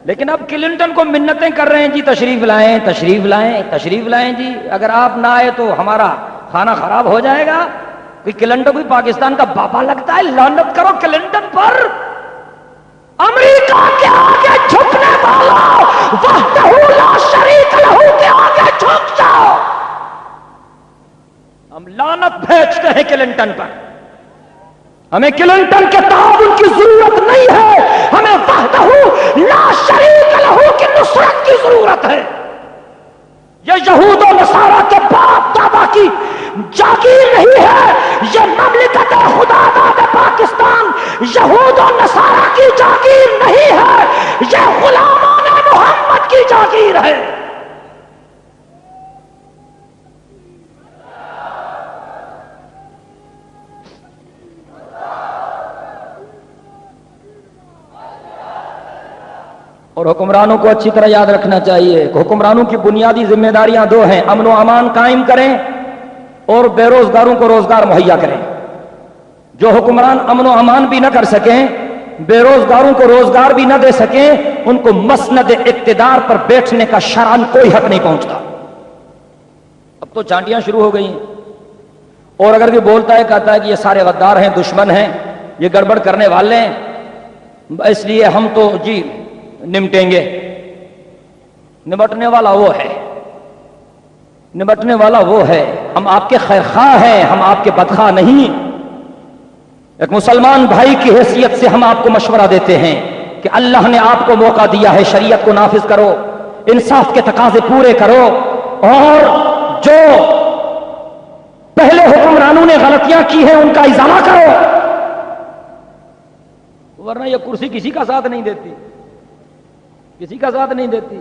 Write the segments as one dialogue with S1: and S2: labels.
S1: لیکن اب کلنٹن کو منتیں کر رہے ہیں جی تشریف لائیں تشریف لائیں تشریف لائیں جی، اگر آپ نہ آئے تو ہمارا کھانا خراب ہو جائے گا. کوئی کلنٹن کوئی پاکستان کا بابا لگتا ہے؟ لعنت کرو کلنٹن پر. امریکہ کے آگے جھکنے والا وحدہ لا شریک لہ کے آگے جھک جاؤ. ہم لعنت بھیجتے ہیں کلنٹن پر. ہمیں کلنٹن کے تعاون کی ضرورت نہیں ہے، ہمیں وحدہ لا شریک لہ کی نصرت کی ضرورت ہے. یہ یہود و نصارہ کے باپ دادا کی جاگیر نہیں ہے، یہ مملکت خدا داد پاکستان یہود و نصارہ کی جاگیر نہیں ہے، یہ غلامان محمد کی جاگیر ہے. اور حکمرانوں کو اچھی طرح یاد رکھنا چاہیے کہ حکمرانوں کی بنیادی ذمہ داریاں دو ہیں: امن و امان قائم کریں اور بے روزگاروں کو روزگار مہیا کریں. جو حکمران امن و امان بھی نہ کر سکیں، بے روزگاروں کو روزگار بھی نہ دے سکیں، ان کو مسند اقتدار پر بیٹھنے کا شرعاً کوئی حق نہیں پہنچتا. اب تو چانٹیاں شروع ہو گئی ہیں، اور اگر کوئی بولتا ہے کہتا ہے کہ یہ سارے غدار ہیں، دشمن ہیں، یہ گڑبڑ کرنے والے ہیں، اس لیے ہم تو جی نمٹیں گے. نمٹنے والا وہ ہے، نمٹنے والا وہ ہے. ہم آپ کے خیر خواہ ہیں، ہم آپ کے بدخواہ نہیں. ایک مسلمان بھائی کی حیثیت سے ہم آپ کو مشورہ دیتے ہیں کہ اللہ نے آپ کو موقع دیا ہے، شریعت کو نافذ کرو، انصاف کے تقاضے پورے کرو، اور جو پہلے حکمرانوں نے غلطیاں کی ہیں ان کا ازالہ کرو، ورنہ یہ کرسی کسی کا ساتھ نہیں دیتی، کسی کا ساتھ نہیں دیتی.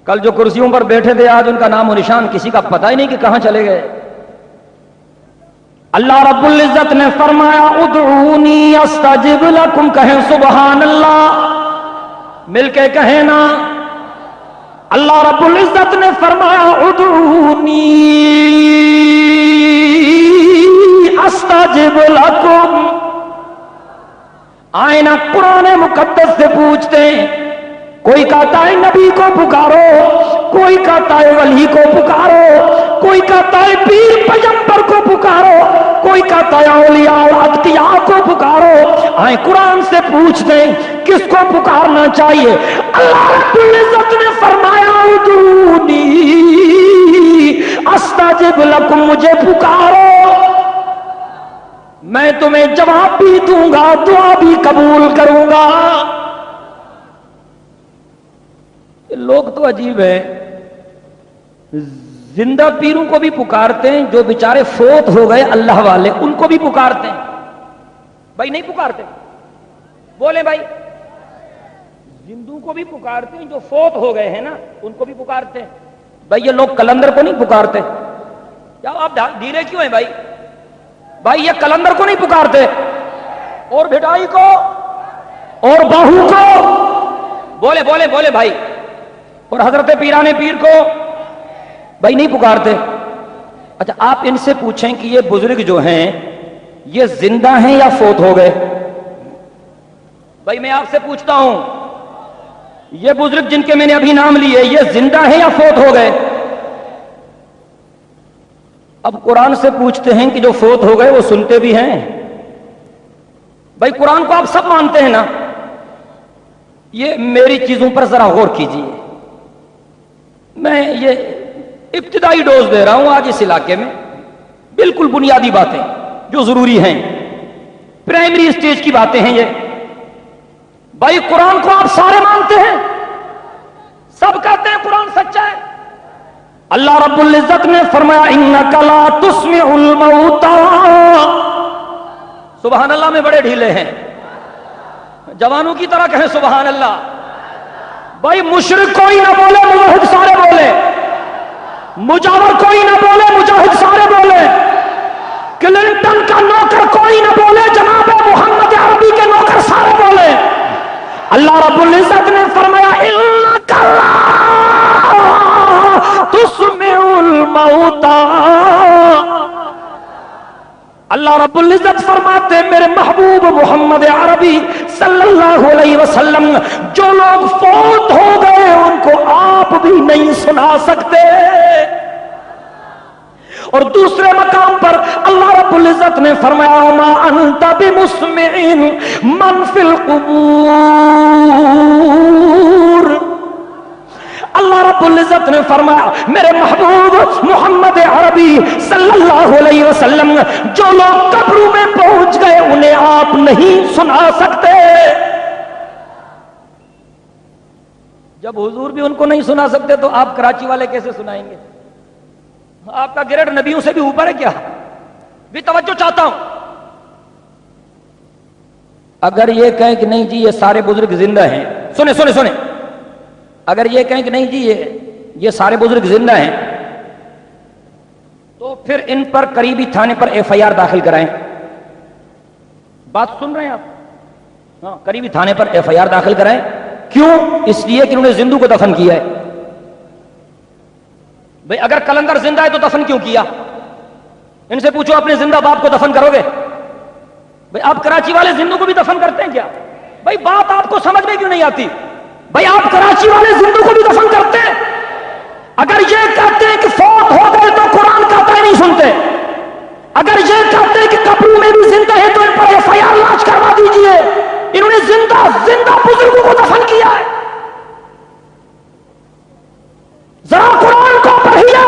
S1: کل جو کرسیوں پر بیٹھے تھے آج ان کا نام و نشان کسی کا پتہ ہی نہیں کہ کہاں چلے گئے. اللہ رب العزت نے فرمایا ادعونی استجب لکم، کہیں سبحان اللہ، مل کے کہیں نا. اللہ رب العزت نے فرمایا ادعونی استجب لکم. آئینہ قرآن مقدس سے پوچھتے ہیں، کوئی کہتا ہے نبی کو پکارو، کوئی کہتا ہے ولی کو پکارو، کوئی کہتا ہے پیر پیغمبر کو پکارو، کوئی کہتا ہے اولیاء اور اتقیاء کو پکارو. آئیں قرآن سے پوچھتے ہیں کس کو پکارنا چاہیے. اللہ رب العزت نے فرمایا ادعونی استجب لکم، مجھے پکارو میں تمہیں جواب بھی دوں گا، دعا بھی قبول کروں گا. لوگ تو عجیب ہے، زندہ پیروں کو بھی پکارتے ہیں، جو بیچارے فوت ہو گئے اللہ والے ان کو بھی پکارتے ہیں. بھائی نہیں پکارتے؟ بولے بھائی. زندوں کو بھی پکارتے ہیں، جو فوت ہو گئے ہیں نا ان کو بھی پکارتے ہیں. بھائی یہ لوگ کلندر کو نہیں پکارتے؟ کیا آپ دھیرے کیوں ہیں بھائی؟ بھائی یہ کلندر کو نہیں پکارتے، اور بھٹائی کو اور باہو کو، بولے بولے بولے بھائی، اور حضرت پیران پیر کو بھائی نہیں پکارتے. اچھا آپ ان سے پوچھیں کہ یہ بزرگ جو ہیں یہ زندہ ہیں یا فوت ہو گئے؟ بھائی میں آپ سے پوچھتا ہوں، یہ بزرگ جن کے میں نے ابھی نام لیے یہ زندہ ہیں یا فوت ہو گئے؟ اب قرآن سے پوچھتے ہیں کہ جو فوت ہو گئے وہ سنتے بھی ہیں. بھائی قرآن کو آپ سب مانتے ہیں نا؟ یہ میری چیزوں پر ذرا غور کیجیے. میں یہ ابتدائی ڈوز دے رہا ہوں آج اس علاقے میں، بالکل بنیادی باتیں جو ضروری ہیں، پرائمری اسٹیج کی باتیں ہیں یہ. بھائی قرآن کو آپ سارے مانتے ہیں، سب کہتے ہیں قرآن سچا ہے. اللہ رب العزت نے فرمایا انک لا تسمع الموتى. سبحان اللہ میں بڑے ڈھیلے ہیں، جوانوں کی طرح کہیں سبحان اللہ. بھائی مشرک کوئی نہ بولے، موحد سارے بولے. مجاور کوئی نہ بولے، مجاہد سارے بولے. کلنٹن کا نوکر کوئی نہ بولے، جناب محمد عربی کے نوکر سارے بولے. اللہ رب العزت نے فرمایا انک لا تسمع الموتى. اللہ رب العزت فرماتے میرے محبوب محمد عربی صلی اللہ علیہ وسلم جو لوگ فوت ہو گئے ان کو آپ بھی نہیں سنا سکتے. اور دوسرے مقام پر اللہ رب العزت نے فرمایا ما انت بمسمع من فی القبور. اللہ رب العزت نے فرمایا میرے محبوب محمد عربی صلی اللہ علیہ وسلم جو لوگ قبروں میں پہنچ گئے انہیں آپ نہیں سنا سکتے. جب حضور بھی ان کو نہیں سنا سکتے تو آپ کراچی والے کیسے سنائیں گے؟ آپ کا گریڈ نبیوں سے بھی اوپر ہے کیا؟ بھی توجہ چاہتا ہوں. اگر یہ کہیں کہ نہیں جی یہ سارے بزرگ زندہ ہیں، سنیں سنیں سنیں، اگر یہ کہیں کہ نہیں جی یہ سارے بزرگ زندہ ہیں تو پھر ان پر قریبی تھانے پر ایف آئی آر داخل کرائیں. بات سن رہے ہیں آپ؟ ہاں، قریبی تھانے پر ایف آئی آر داخل کرائیں. کیوں؟ اس لیے کہ انہوں نے زندوں کو دفن کیا ہے. بھئی اگر کلندر زندہ ہے تو دفن کیوں کیا؟ ان سے پوچھو اپنے زندہ باپ کو دفن کرو گے؟ بھئی آپ کراچی والے زندوں کو بھی دفن کرتے ہیں کیا؟ بھئی بات آپ کو سمجھ میں کیوں نہیں آتی؟ بھئی آپ کراچی والے زندوں کو بھی دفن کرتے ہیں؟ اگر یہ کہتے ہیں کہ فوت ہو گئے تو قرآن کہتا ہے نہیں سنتے. اگر یہ کہتے ہیں کہ قبروں میں بھی زندہ ہے تو ان پر ایف آئی آر لانچ کروا دیجئے. انہوں نے زندہ بزرگوں کو دفن کیا ہے. ذرا قرآن کو پڑھیے،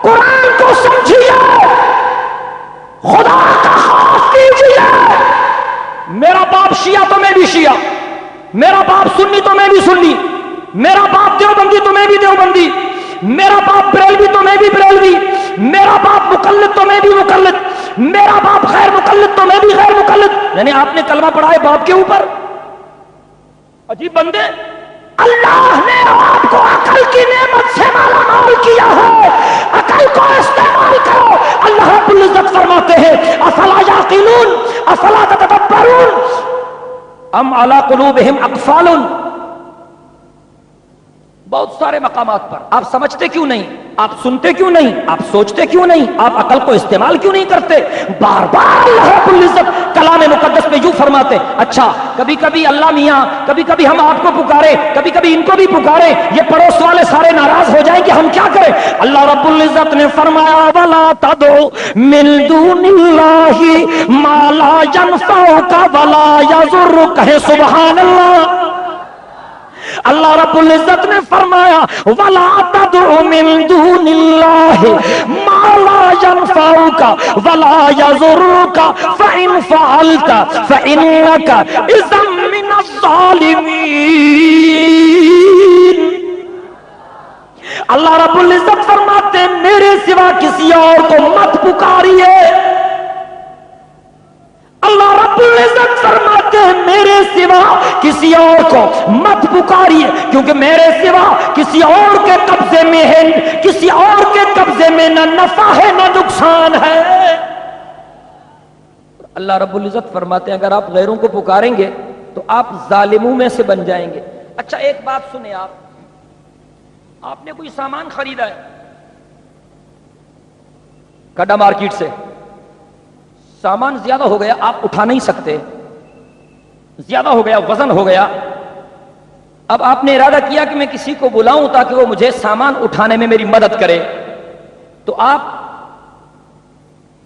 S1: قرآن کو سمجھیے، خدا کا خوف کیجیے. میرا باپ شیعہ تو میں بھی شیعہ، میرا باپ سنی تو میں بھی سنی، میرا باپ دیوبندی تو میں بھی دیوبندی، میرا باپ بریلوی تو میں بھی بریلوی، میرا باپ مقلد تو میں بھی مقلد، میرا باپ غیر مقلد تو میں بھی غیر مقلد. یعنی آپ نے کلمہ پڑھا ہے باپ کے اوپر؟ عجیب بندے. اللہ نے آپ کو عقل کی نعمت سے مالا مال کیا ہے، عقل کو استعمال کرو. اللہ رب العزت فرماتے ہیں افلا یعقلون افلا تتدبرون ام علی قلوبہم اقفال. بہت سارے مقامات پر آپ سمجھتے کیوں نہیں؟ آپ سنتے کیوں نہیں؟ آپ سوچتے کیوں نہیں؟ آپ عقل کو استعمال کیوں نہیں کرتے؟ بار بار اللہ رب العزت کلام مقدس میں یوں فرماتے. اچھا کبھی کبھی اللہ میاں کبھی کبھی ہم آپ کو پکارے، کبھی کبھی ان کو بھی پکارے، یہ پڑوس والے سارے ناراض ہو جائیں کہ ہم کیا کریں؟ اللہ رب العزت نے فرمایا وَلَا تَدْعُ مِن دُونِ اللَّهِ مَا لَا يَنفَعُكَ وَلَا يَضُرُّكَ. سبحان اللہ. اللہ رب العزت نے فرمایا وَلَا تَدْعُ مِن دُونِ اللَّهِ مَا لَا يَنفَعُكَ وَلَا يَضُرُّكَ فَإِن فَعَلْتَ فَإِنَّكَ إِذًا مِّنَ الظَّالِمِينَ. اللہ رب العزت فرماتے ہیں میرے سوا کسی اور کو مت پکاریے. اللہ رب العزت فرماتے ہیں میرے سوا کسی اور کو مت پکاریے، کیونکہ میرے سوا کسی اور کے قبضے میں ہے، کسی اور کے قبضے میں نہ نفع ہے نہ نقصان ہے. اللہ رب العزت فرماتے ہیں اگر آپ غیروں کو پکاریں گے تو آپ ظالموں میں سے بن جائیں گے. اچھا ایک بات سنیں، آپ نے کوئی سامان خریدا ہے کڈا مارکیٹ سے، سامان زیادہ ہو گیا، آپ اٹھا نہیں سکتے، زیادہ ہو گیا، وزن ہو گیا. اب آپ نے ارادہ کیا کہ میں کسی کو بلاؤں تاکہ وہ مجھے سامان اٹھانے میں میری مدد کرے، تو آپ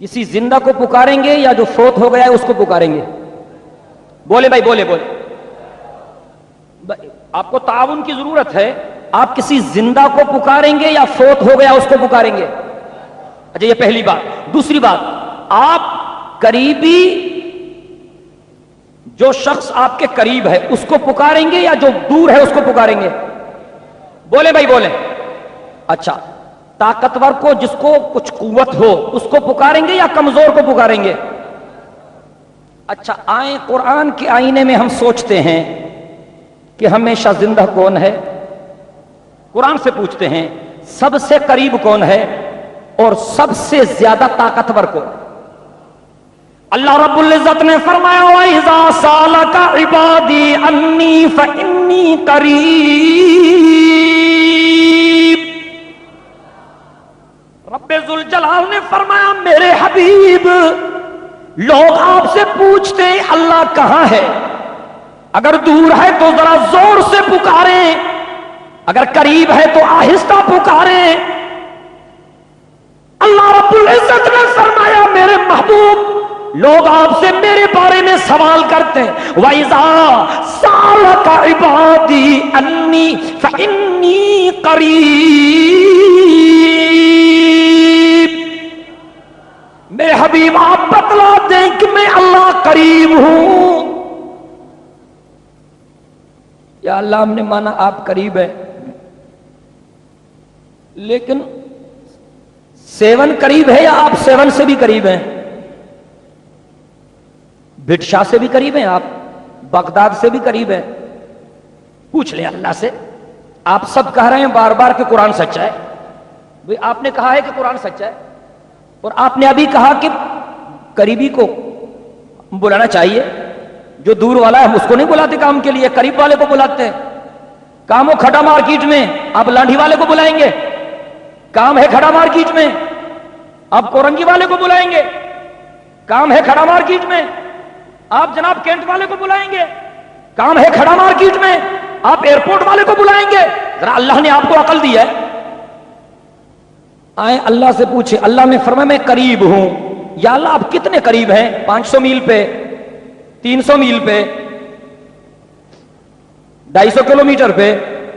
S1: کسی زندہ کو پکاریں گے یا جو فوت ہو گیا ہے اس کو پکاریں گے؟ بولے بھائی بولے. آپ کو تعاون کی ضرورت ہے. آپ کسی زندہ کو پکاریں گے یا فوت ہو گیا اس کو پکاریں گے؟ اچھا یہ پہلی بات. دوسری بات، آپ قریبی جو شخص آپ کے قریب ہے اس کو پکاریں گے یا جو دور ہے اس کو پکاریں گے؟ بولے بھائی بولے. اچھا طاقتور کو جس کو کچھ قوت ہو اس کو پکاریں گے یا کمزور کو پکاریں گے؟ اچھا آئیں قرآن کے آئینے میں ہم سوچتے ہیں کہ ہمیشہ زندہ کون ہے؟ قرآن سے پوچھتے ہیں سب سے قریب کون ہے اور سب سے زیادہ طاقتور کون؟ اللہ رب العزت نے فرمایا وَإِذَا سَأَلَكَ عِبَادِي عَنِّي فَإِنِّي قَرِيبٌ. رب ذوالجلال نے فرمایا میرے حبیب لوگ آپ سے پوچھتے ہیں اللہ کہاں ہے، اگر دور ہے تو ذرا زور سے پکاریں، اگر قریب ہے تو آہستہ پکاریں۔ اللہ رب العزت نے فرمایا میرے محبوب، لوگ آپ سے میرے بارے میں سوال کرتے ہیں، وَإِذَا سَأَلَكَ عِبَادِي أَنِّي فَإِنِّي قَرِيبٌ۔ میرے حبیب آپ بتلا دیں کہ میں اللہ قریب ہوں۔ یا اللہ ہم نے مانا آپ قریب ہیں، لیکن 7 قریب ہے یا آپ 7 سے بھی قریب ہیں؟ بھٹ شاہ سے بھی قریب ہیں آپ، بغداد سے بھی قریب ہیں؟ پوچھ لیں اللہ سے۔ آپ سب کہہ رہے ہیں بار بار کہ قرآن سچا ہے، بھئی آپ نے کہا ہے کہ قرآن سچا ہے، اور آپ نے ابھی کہا کہ قریبی کو بلانا چاہیے، جو دور والا ہے ہم اس کو نہیں بلاتے کام کے لیے، قریب والے کو بلاتے ہیں۔ کام ہو کھٹا مارکیٹ میں، آپ لانڈھی والے کو بلائیں گے؟ کام ہے کھڑا مارکیٹ میں، آپ کورنگی والے کو بلائیں گے؟ کام ہے کھڑا مارکیٹ میں، آپ جناب کینٹ والے کو بلائیں گے؟ کام ہے کھڑا مارکیٹ میں، آپ ایئرپورٹ والے کو بلائیں گے؟ ذرا اللہ نے آپ کو عقل دی ہے، آئیں اللہ سے پوچھیں۔ اللہ نے فرمایا میں قریب ہوں۔ یا اللہ آپ کتنے قریب ہیں؟ 500 میل پہ، 300 میل پہ، 250 کلومیٹر پہ،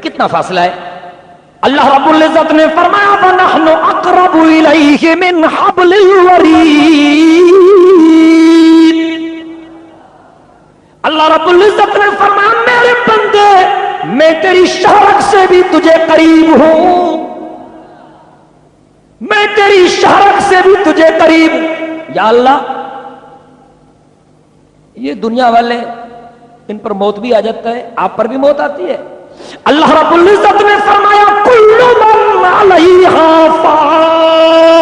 S1: کتنا فاصلہ ہے؟ اللہ رب العزت نے فرمایا وَنَحْنُ أَقْرَبُ إِلَيْهِ مِنْ حَبْلِ الْوَرِيدِ۔ اللہ رب العزت نے فرمایا میرے بندے میں تیری شہرک سے بھی تجھے قریب ہوں، میں تیری شہرک سے بھی تجھے قریب ہوں۔ یا اللہ یہ دنیا والے ان پر موت بھی آ جاتا ہے، آپ پر بھی موت آتی ہے۔ اللہ رب العزت نے فرمایا کل من علیہا فان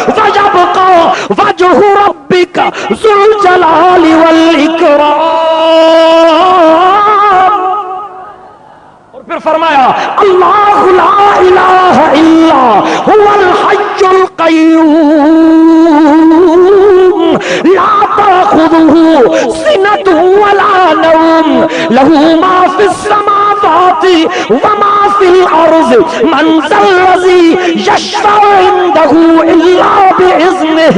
S1: ویبقى وجہ ربک ذو الجلال والاکرام۔ اور پھر فرمایا اللہ لا الہ الا هو الحی القیوم لا تأخذه سنة ولا نوم له ما في السماوات وما في الأرض من ذا الذي يشفع عنده إلا بإذنه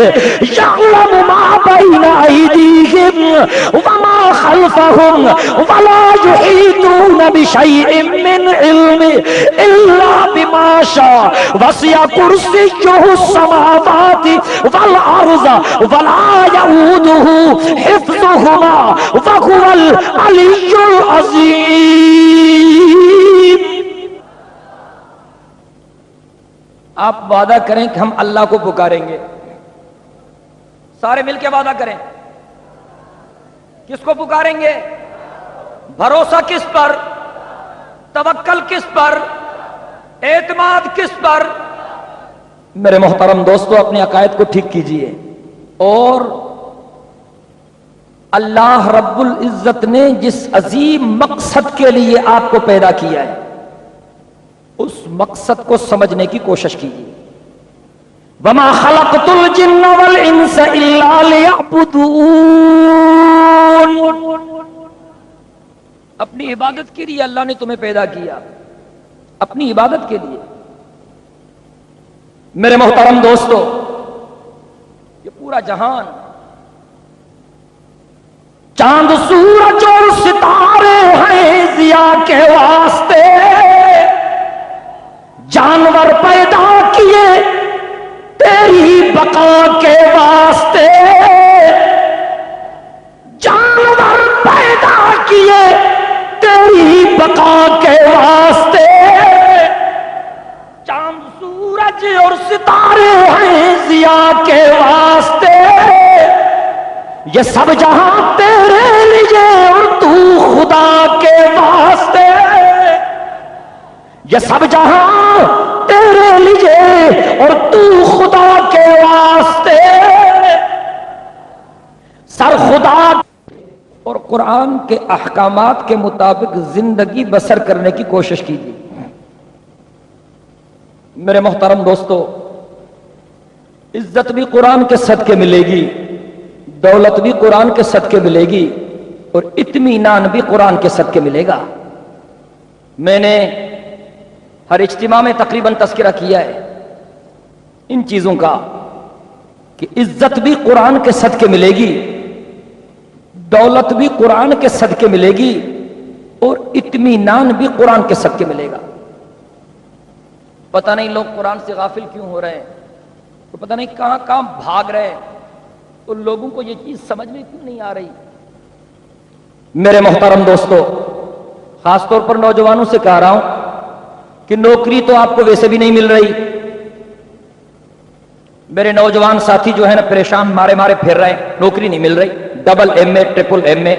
S1: يعلم ما بين أيديهم وما خلفهم ولا يحيطون بشيء من علمه إلا بما شاء وسع كرسيه السماوات والأرض ولا يؤوده حفظهما وهو العلي العظيم۔ آپ وعدہ کریں کہ ہم اللہ کو پکاریں گے، سارے مل کے وعدہ کریں۔ کس کو پکاریں گے؟ بھروسہ کس پر؟ توکل کس پر؟ اعتماد کس پر؟ میرے محترم دوستو اپنے عقائد کو ٹھیک کیجئے، اور اللہ رب العزت نے جس عظیم مقصد کے لیے آپ کو پیدا کیا ہے اس مقصد کو سمجھنے کی کوشش کیجیے۔ وَمَا خَلَقْتُ الْجِنَّ وَالْإِنسَ إِلَّا لِيَعْبُدُونَ۔ اپنی عبادت کے لیے اللہ نے تمہیں پیدا کیا، اپنی عبادت کے لیے۔ میرے محترم دوستو یہ پورا جہان چاند سورج اور ستارے ہیں ضیاء کے واسطے، جانور پیدا کیے تیری بقا کے واسطے، جانور پیدا کیے تیری بقا کے واسطے، چاند سورج اور ستارے ہیں ضیاء کے واسطے، یہ سب جہاں تیرے لیے اور تو خدا کے واسطے، یہ سب جہاں تیرے لیے اور تو خدا کے واسطے۔ سر خدا اور قرآن کے احکامات کے مطابق زندگی بسر کرنے کی کوشش کیجیے۔ میرے محترم دوستو عزت بھی قرآن کے صدقے ملے گی، دولت بھی قرآن کے صدقے ملے گی، اور اطمینان بھی قرآن کے صدقے ملے گا۔ میں نے ہر اجتماع میں تقریباً تذکرہ کیا ہے ان چیزوں کا کہ عزت بھی قرآن کے صدقے ملے گی، دولت بھی قرآن کے صدقے ملے گی، اور اطمینان بھی قرآن کے صدقے ملے گا۔ پتہ نہیں لوگ قرآن سے غافل کیوں ہو رہے ہیں، تو پتہ نہیں کہاں کہاں بھاگ رہے ہیں، اور لوگوں کو یہ چیز سمجھ میں کیوں نہیں آ رہی۔ میرے محترم دوستو، خاص طور پر نوجوانوں سے کہہ رہا ہوں کہ نوکری تو آپ کو ویسے بھی نہیں مل رہی۔ میرے نوجوان ساتھی جو ہے نا پریشان مارے مارے پھر رہے ہیں، نوکری نہیں مل رہی، ڈبل ایم اے ٹرپل ایم اے۔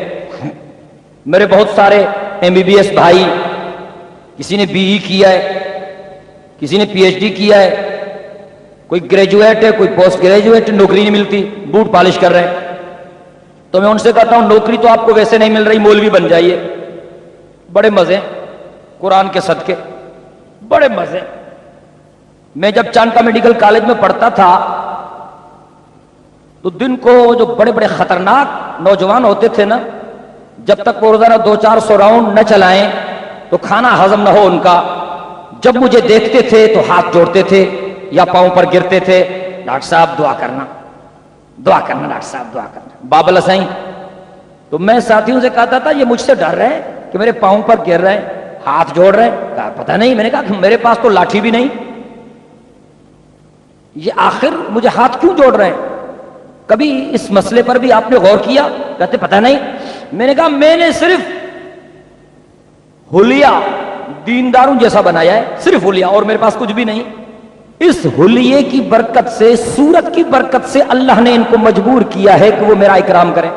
S1: میرے بہت سارے ایم بی بی ایس بھائی، کسی نے بی ای کیا ہے، کسی نے پی ایچ ڈی کیا ہے، کوئی گریجویٹ ہے، کوئی پوسٹ گریجویٹ، نوکری نہیں ملتی، بوٹ پالش کر رہے ہیں۔ تو میں ان سے کہتا ہوں نوکری تو آپ کو ویسے نہیں مل رہی، مولوی بن جائیے، بڑے مزے قرآن کے صدقے، بڑے مزے۔ میں جب چانکا میڈیکل کالج میں پڑھتا تھا تو دن کو جو بڑے بڑے خطرناک نوجوان ہوتے تھے نا، جب تک وہ روزانہ 200-400 راؤنڈ نہ چلائیں تو کھانا ہضم نہ ہو ان کا، جب مجھے دیکھتے تھے تو ہاتھ جوڑتے تھے یا پاؤں پر گرتے تھے، ڈاکٹر صاحب دعا کرنا، دعا کرنا، ڈاکٹر صاحب دعا کرنا، بابل اسائیں۔ تو میں ساتھیوں سے کہتا تھا یہ مجھ سے ڈر رہے ہیں کہ میرے پاؤں پر گر رہے ہیں، ہاتھ جوڑ رہے ہیں، کہا پتہ نہیں۔ میں نے کہا کہ میرے پاس تو لاٹھی بھی نہیں، یہ آخر مجھے ہاتھ کیوں جوڑ رہے ہیں؟ کبھی اس مسئلے پر بھی آپ نے غور کیا؟ کہتے پتہ نہیں۔ میں نے کہا میں نے صرف حلیہ دینداروں جیسا بنایا ہے، صرف حلیہ، اور میرے پاس کچھ بھی نہیں۔ اس حلیے کی برکت سے، سورت کی برکت سے اللہ نے ان کو مجبور کیا ہے کہ وہ میرا اکرام کریں۔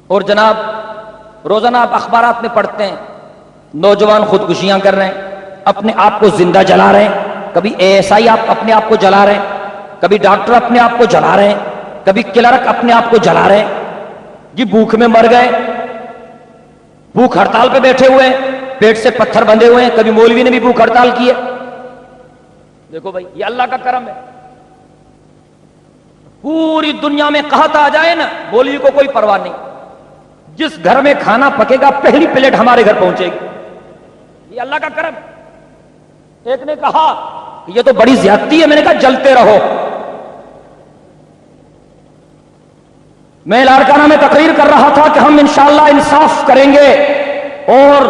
S1: اور جناب روزانہ آپ اخبارات میں پڑھتے ہیں نوجوان خودکشیاں کر رہے ہیں، اپنے آپ کو زندہ جلا رہے ہیں، کبھی اے ایس آئی آپ اپنے آپ کو جلا رہے ہیں، کبھی ڈاکٹر اپنے آپ کو جلا رہے ہیں، کبھی کلرک اپنے آپ کو جلا رہے ہیں، جی بھوک میں مر گئے، بھوک ہڑتال پہ بیٹھے ہوئے ہیں، پیٹ سے پتھر بندھے ہوئے ہیں، کبھی مولوی نے بھی بھوک ہڑتال کی ہے۔ دیکھو بھائی یہ اللہ کا کرم ہے، پوری دنیا میں قحط آ جائے نا، مولوی کو کوئی پرواہ نہیں، جس گھر میں کھانا پکے گا پہلی پلیٹ ہمارے گھر پہنچے گی، یہ اللہ کا کرم۔ ایک نے کہا کہ یہ تو بڑی زیادتی ہے، میں نے کہا جلتے رہو۔ میں لاڑکانہ میں تقریر کر رہا تھا کہ ہم انشاءاللہ انصاف کریں گے اور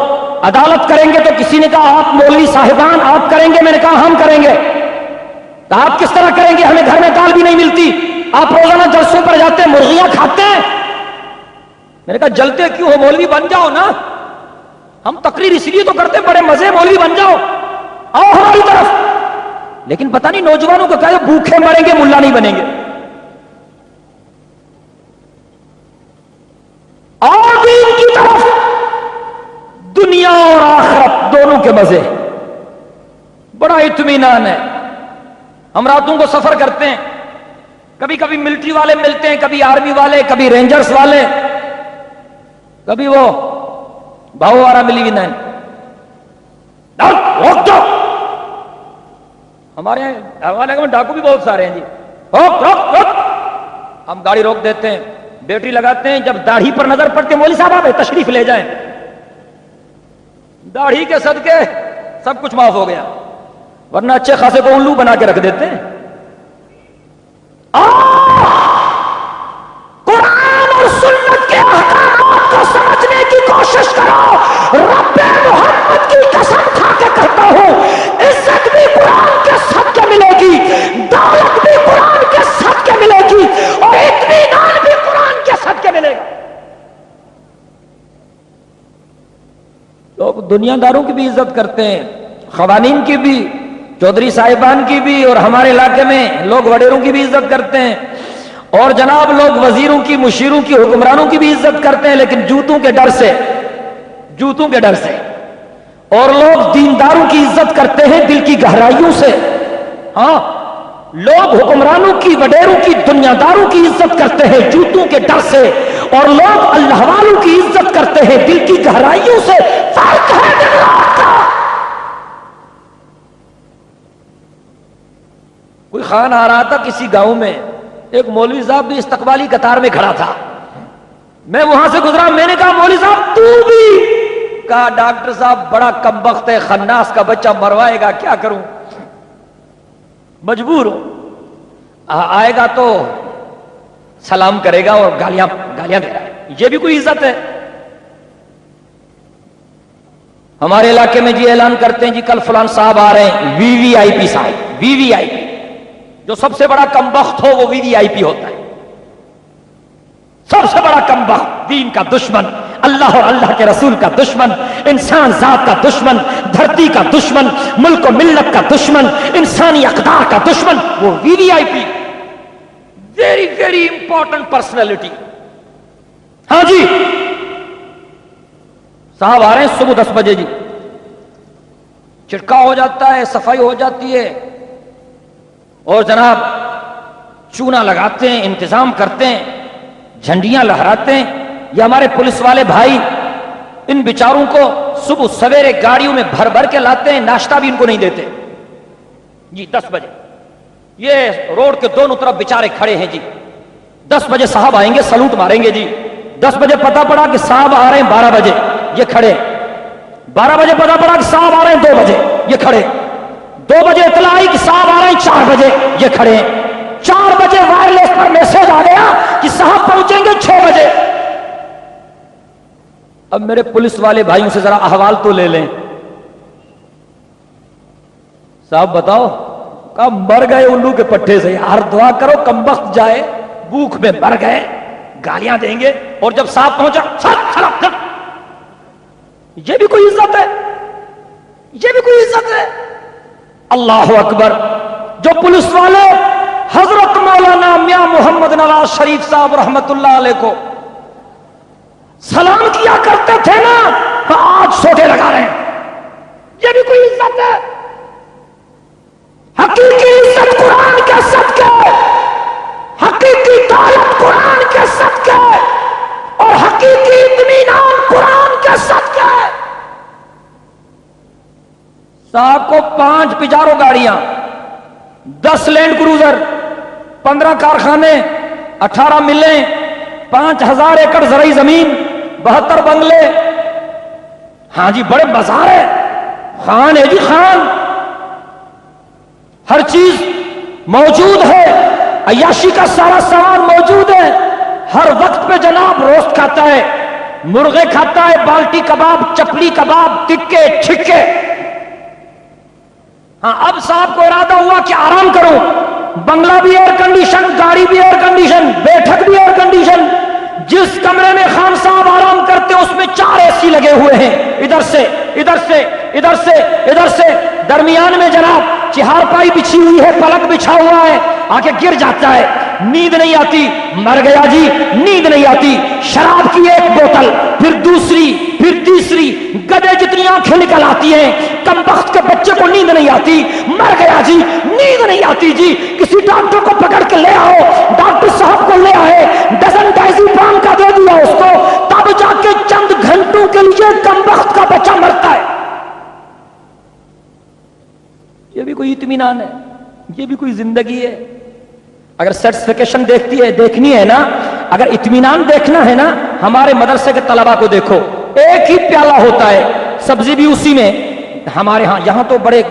S1: عدالت کریں گے، تو کسی نے کہا آپ مولوی صاحبان آپ کریں گے؟ میں نے کہا ہم کریں گے۔ تو آپ کس طرح کریں گے؟ ہمیں گھر میں دال بھی نہیں ملتی، آپ روزانہ جلسوں پر جاتے ہیں، مرغیاں کھاتے ہیں۔ میں نے کہا جلتے کیوں ہو، مولوی بن جاؤ نا، ہم تقریر اس لیے تو کرتے بڑے مزے، مولوی بن جاؤ، آؤ ہماری طرف۔ لیکن پتہ نہیں نوجوانوں کو کہا بھوکے مریں گے، ملا نہیں بنیں گے۔ اور دین کی طرف، دنیا اور آخرت دونوں کے مزے، بڑا اطمینان ہے۔ ہم راتوں کو سفر کرتے ہیں، کبھی کبھی ملٹری والے ملتے ہیں، کبھی آرمی والے، کبھی رینجرز والے، کبھی وہ بھاؤ وارا ملی ہوئی نہیں، روک دو۔ ہمارے یہاں ڈاکو بھی بہت سارے ہیں جی، روک روک روک۔ ہم گاڑی روک دیتے ہیں، بیٹری لگاتے ہیں، جب داڑھی پر نظر پڑتی ہے مولوی صاحب آپ تشریف لے جائیں، داڑھی کے صدقے سب کچھ معاف ہو گیا، ورنہ اچھے خاصے کو الو بنا کے رکھ دیتے ہیں۔ قرآن اور سنت کے احکامات کو سمجھنے کی کوشش کرو۔ رب محمد کی قسم کھا کے کہتا ہوں، عزت بھی قرآن کے صدقے ملے گی، دولت بھی قرآن کے صدقے ملے گی، اور اطمینان بھی قرآن کے صدقے ملے گا۔ لوگ دنیا داروں کی بھی عزت کرتے ہیں، خوانین کی بھی، چودھری صاحبان کی بھی، اور ہمارے علاقے میں لوگ وڈیروں کی بھی عزت کرتے ہیں، اور جناب لوگ وزیروں کی، مشیروں کی، حکمرانوں کی بھی عزت کرتے ہیں، لیکن جوتوں کے ڈر سے، جوتوں کے ڈر سے۔ اور لوگ دینداروں کی عزت کرتے ہیں دل کی گہرائیوں سے۔ ہاں لوگ حکمرانوں کی، وڈیروں کی، دنیا داروں کی عزت کرتے ہیں جوتوں کے ڈر سے، اور لوگ اللہ والوں کی عزت کرتے ہیں دل کی گہرائیوں سے۔ فرق ہے دن رات کا۔ کوئی خان آ رہا تھا کسی گاؤں میں، ایک مولوی صاحب بھی استقبالی قطار میں کھڑا تھا، میں وہاں سے گزرا، میں نے کہا مولوی صاحب تو بھی؟ کہا ڈاکٹر صاحب بڑا کمبخت ہے، خناس کا بچہ مروائے گا، کیا کروں، مجبور ہوں، آئے گا تو سلام کرے گا اور گالیاں دے رہا ہے، یہ بھی کوئی عزت ہے؟ ہمارے علاقے میں جی اعلان کرتے ہیں جی کل فلان صاحب آ رہے ہیں، وی وی آئی پی صاحب، وی وی آئی پی، جو سب سے بڑا کمبخت ہو وہ وی وی آئی پی ہوتا ہے، سب سے بڑا کمبخت، دین کا دشمن، اللہ اور اللہ کے رسول کا دشمن، انسان ذات کا دشمن، دھرتی کا دشمن، ملک و ملت کا دشمن، انسانی اقدار کا دشمن، وہ وی وی آئی پی، ویری ویری امپورٹنٹ پرسنالٹی۔ ہاں جی صاحب آ رہے ہیں صبح 10 بجے جی، چھڑکاؤ ہو جاتا ہے، صفائی ہو جاتی ہے، اور جناب چونا لگاتے ہیں، انتظام کرتے ہیں، جھنڈیاں لہراتے ہیں۔ یہ ہمارے پولیس والے بھائی ان بیچاروں کو صبح سویرے گاڑیوں میں بھر بھر کے لاتے ہیں، ناشتہ بھی ان کو نہیں دیتے جی۔ 10 بجے یہ روڈ کے دونوں طرف بیچارے کھڑے ہیں جی، 10 بجے صاحب آئیں گے، سلوٹ ماریں گے جی۔ 10 بجے پتا پڑا کہ صاحب آ رہے ہیں 12 بجے، یہ کھڑے۔ 12 بجے پتا پڑا کہ صاحب آ رہے ہیں 2 بجے، یہ کھڑے۔ 2 بجے اطلاع آئی کہ صاحب آ رہے ہیں 4 بجے، یہ کھڑے۔ 4 بجے وائرلیس پر میسج آ گیا کہ صاحب پہنچیں گے 6 بجے۔ اب میرے پولیس والے بھائیوں سے ذرا احوال تو لے لیں، صاحب بتاؤ، کب مر گئے الو کے پٹھے سے، یار دعا کرو کمبخت جائے، بھوک میں مر گئے، گالیاں دیں گے، اور جب صاحب پہنچا یہ بھی کوئی عزت ہے؟ یہ بھی کوئی عزت ہے؟ اللہ اکبر۔ جو پولیس والے حضرت مولانا میاں محمد نواز شریف صاحب رحمت اللہ علیہ کو سلام کیا کرتے تھے نا، آج سوٹے لگا رہے ہیں، یہ بھی کوئی عزت ہے؟ حقیقی عزت قرآن کے صدقے، حقیقی دولت قرآن کے صدقے، اور حقیقی اطمینان قرآن کے صدقے۔ صاحب کو 5 پجارو گاڑیاں، 10 لینڈ کروزر، 15 کارخانے، 18 ملیں، 5000 ایکڑ زرعی زمین، 72 بنگلے، ہاں جی بڑے بازار ہے، خان ہے جی خان، ہر چیز موجود ہے، عیاشی کا سارا سامان موجود ہے، ہر وقت پہ جناب روسٹ کھاتا ہے، مرغے کھاتا ہے، بالٹی کباب، چپلی کباب، ٹکے چھکے۔ ہاں اب صاحب کو ارادہ ہوا کہ آرام کرو، بنگلہ بھی ایئر کنڈیشن، گاڑی بھی ایئر کنڈیشن، بیٹھک بھی ایئر کنڈیشن، جس کمرے میں خان صاحب آرام کرتے اس میں 4 اے سی لگے ہوئے ہیں، ادھر سے ادھر سے ادھر سے ادھر سے، درمیان میں جناب چہارپائی بچھی ہوئی ہے، پلک بچھا ہوا ہے، آگے گر جاتا ہے، نیند نہیں آتی، مر گیا جی، نیند نہیں آتی، شراب کی 1 بوتل، پھر دوسری، پھر تیسری، گدے جتنی آنکھیں نکل آتی ہیں، کمبخت کے بچے کو نیند نہیں آتی، مر گیا جی، نیند نہیں آتی جی، کسی ڈاکٹر کو پکڑ کے لے آؤ، ڈاکٹر صاحب کو لے آئے، ڈزن ڈائزیپام کا دے دیا اس کو، تب جا کے چند گھنٹوں کے لیے کمبخت کا بچہ مرتا ہے۔ یہ بھی کوئی اطمینان ہے؟ یہ بھی کوئی زندگی ہے؟ اگر سیٹسفیکیشن دیکھنی ہے نا، اگر اطمینان دیکھنا ہے نا، ہمارے مدرسے کے طلبہ کو دیکھو، ایک ہی پیالہ ہوتا ہے، سبزی بھی اسی میں، ہمارے ہاں یہاں تو بڑے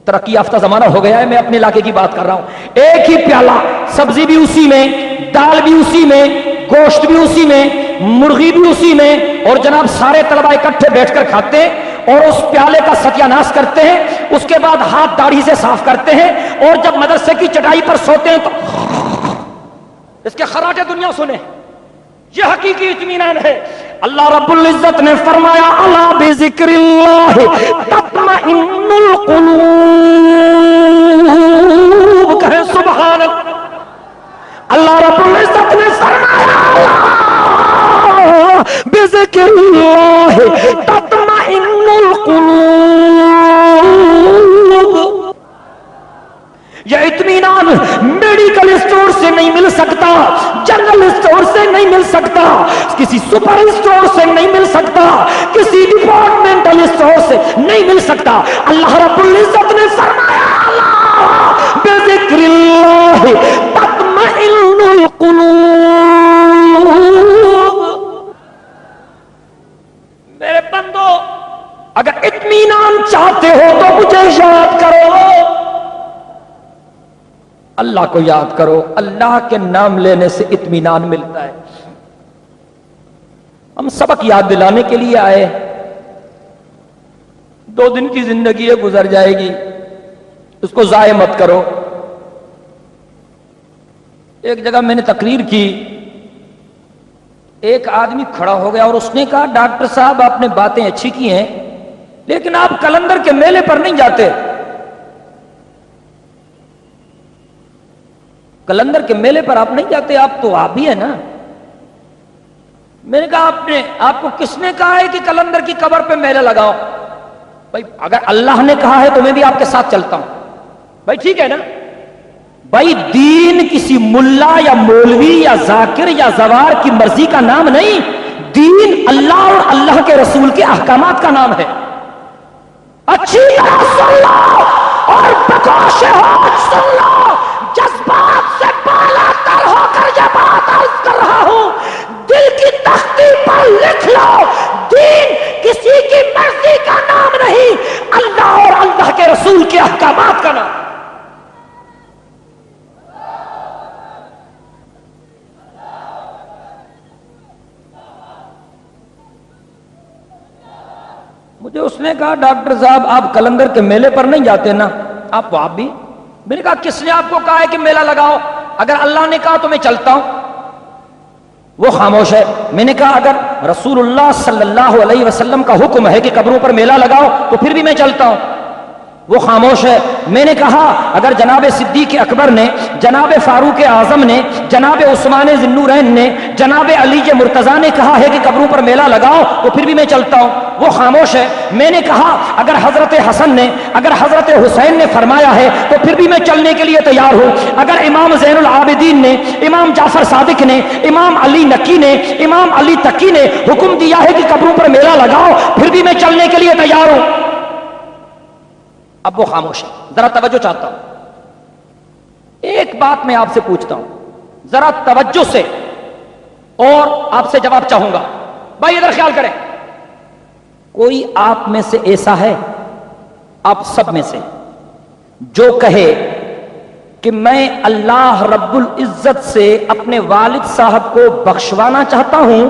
S1: ترقی یافتہ زمانہ ہو گیا ہے، میں اپنے علاقے کی بات کر رہا ہوں، ایک ہی پیالہ، سبزی بھی اسی میں، دال بھی اسی میں، گوشت بھی اسی میں، مرغی بھی اسی میں، اور جناب سارے طلبہ اکٹھے بیٹھ کر کھاتے ہیں، اور اس پیالے کا ستیہ ناش کرتے ہیں، اس کے بعد ہاتھ داڑھی سے صاف کرتے ہیں، اور جب مدرسے کی چٹائی پر سوتے ہیں تو اس کے خراٹے دنیا سنے۔ یہ حقیقی اطمینان ہے۔ اللہ رب العزت نے فرمایا الا بذکر اللہ تطمئن القلوب، کہیں سبحان اللہ۔ اللہ رب العزت نے فرمایا بذکر اللہ تطمئن القلوب، یہ اطمینان میڈیکل اسٹور سے نہیں مل سکتا، جنرل اسٹور سے نہیں مل سکتا، کسی سپر اسٹور سے نہیں مل سکتا، کسی ڈپارٹمنٹل اسٹور سے نہیں مل سکتا۔ اللہ رب العزت نے فرمایا بذکر اللہ تطمئن
S2: تطمئن القلوب.
S1: میرے بندو اگر اطمینان چاہتے ہو تو مجھے یاد کرو، اللہ کو یاد کرو. اللہ کے نام لینے سے اطمینان ملتا ہے. ہم سبق یاد دلانے کے لیے آئے. 2 دن کی زندگی ہے، گزر جائے گی، اس کو ضائع مت کرو. ایک جگہ میں نے تقریر کی، ایک آدمی کھڑا ہو گیا اور اس نے کہا ڈاکٹر صاحب آپ نے باتیں اچھی کی ہیں لیکن آپ کلندر کے میلے پر نہیں جاتے. کلندر کے میلے پر آپ نہیں جاتے، آپ تو آپ ہی ہیں نا. میں نے کہا آپ کو کس نے کہا ہے کہ کلندر کی قبر پہ میلہ لگاؤ؟ بھائی اگر اللہ نے کہا ہے تو میں بھی آپ کے ساتھ چلتا ہوں. بھائی ٹھیک ہے نا. بھائی دین کسی ملا یا مولوی یا ذاکر یا زوار کی مرضی کا نام نہیں، دین اللہ اور اللہ کے رسول کے احکامات کا نام ہے. اچھی طرح سن لو اور بکوش ہوش سن لو، جذبات سے بالا تر ہو کر یہ بات عرض کر رہا ہوں، دل کی تختی پر لکھ لو، دین کسی کی مرضی کا نام نہیں، اللہ اور اللہ کے رسول کے احکامات کا نام. مجھے اس نے کہا ڈاکٹر صاحب آپ کلندر کے میلے پر نہیں جاتے نا؟ آپ بھی. میں نے کہا کس نے آپ کو کہا ہے کہ میلہ لگاؤ؟ اگر اللہ نے کہا تو میں چلتا ہوں. وہ خاموش ہے. میں نے کہا اگر رسول اللہ صلی اللہ علیہ وسلم کا حکم ہے کہ قبروں پر میلہ لگاؤ تو پھر بھی میں چلتا ہوں. وہ خاموش ہے. میں نے کہا اگر جناب صدیق اکبر نے، جناب فاروق اعظم نے، جناب عثمان ذی النورین نے، جناب علی مرتضیٰ نے کہا ہے کہ قبروں پر میلہ لگاؤ تو پھر بھی میں چلتا ہوں. وہ خاموش ہے. میں نے کہا اگر حضرت حسن نے، اگر حضرت حسین نے فرمایا ہے تو پھر بھی میں چلنے کے لیے تیار ہوں. اگر امام زین العابدین نے، امام جعفر صادق نے، امام علی نقی نے، امام علی تقی نے حکم دیا ہے کہ قبروں پر میلہ لگاؤ پھر بھی میں چلنے کے لیے تیار ہوں. اب وہ خاموش ہے. ذرا توجہ چاہتا ہوں. ایک بات میں آپ سے پوچھتا ہوں ذرا توجہ سے اور آپ سے جواب چاہوں گا. بھائی ادھر خیال کریں. کوئی آپ میں سے ایسا ہے، آپ سب میں سے، جو کہے کہ میں اللہ رب العزت سے اپنے والد صاحب کو بخشوانا چاہتا ہوں